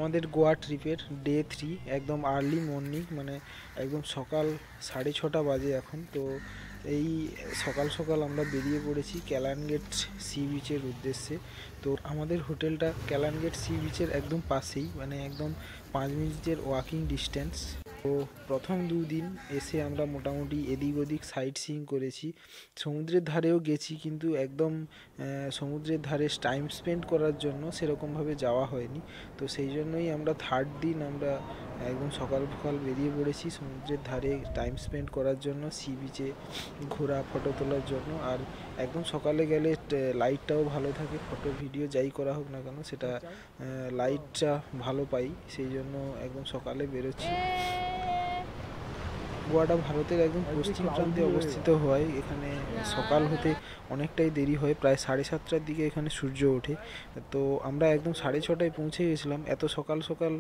আমাদের গোয়া ট্রিপের ডে 3 একদম আর্লি মর্নিং, মানে একদম সকাল 6:30 বাজে এখন। তো এই সকাল সকাল আমরা বেরিয়ে পড়েছি ক্যালানগেট সি বিচের উদ্দেশ্যে। তো আমাদের হোটেলটা ক্যালানগেট সি বিচের একদম পাশেই, মানে একদম 5 মিনিটের ওয়াকিং ডিস্টেন্স। তো প্রথম 2 দিন এসে আমরা মোটামুটি এদিক ওদিক সাইট সিইং করেছি, সমুদ্রের ধারেও গেছি, কিন্তু একদম সমুদ্রের ধারে টাইম স্পেন্ড করার জন্য সেরকমভাবে যাওয়া হয়নি। তো সেই জন্যই আমরা থার্ড দিন আমরা একদম সকাল সকাল বেরিয়ে পড়েছি সমুদ্রের ধারে টাইম স্পেন্ড করার জন্য, সি বিচে ঘোরা, ফটো তোলার জন্য। আর একদম সকালে গেলে লাইটটাও ভালো থাকে, ফটো ভিডিও যাই করা হোক না কেন সেটা লাইটটা ভালো পাই, সেই জন্য একদম সকালে বেরোচ্ছি। গোয়াটা ভারতের একদম পশ্চিম প্রান্তে অবস্থিত হওয়ায় এখানে সকাল হতে অনেকটাই দেরি হয়, প্রায় 7:30টার দিকে এখানে সূর্য ওঠে। তো আমরা একদম 6:30টায় পৌঁছে গেছিলাম। এত সকাল সকাল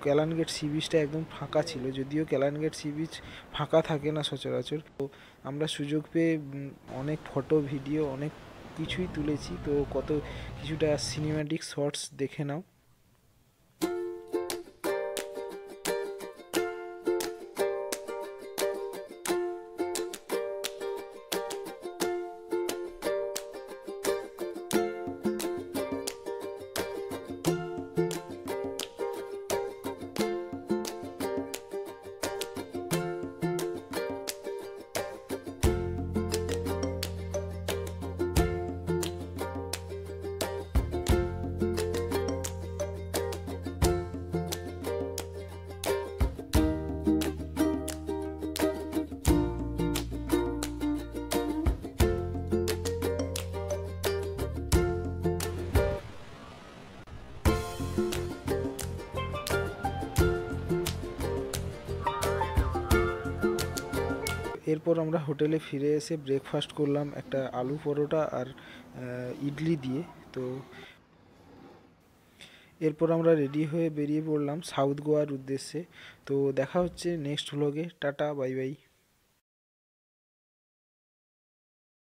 ক্যালানগেট সি বিচটা একদম ফাঁকা ছিল, যদিও ক্যালানগেট সি বিচ ফাঁকা থাকে না সচরাচর। তো আমরা সুযোগ পেয়ে অনেক ফটো ভিডিও অনেক কিছুই তুলেছি। তো কত কিছুটা সিনেম্যাটিক শর্টস দেখে নাও। এরপর আমরা হোটেলে ফিরে এসে ব্রেকফাস্ট করলাম একটা আলু পরোটা আর ইডলি দিয়ে। তো এরপর আমরা রেডি হয়ে বেরিয়ে পড়লাম সাউথ গোয়ার উদ্দেশ্যে। তো দেখা হচ্ছে নেক্সট ভ্লগে। Tata, bye by.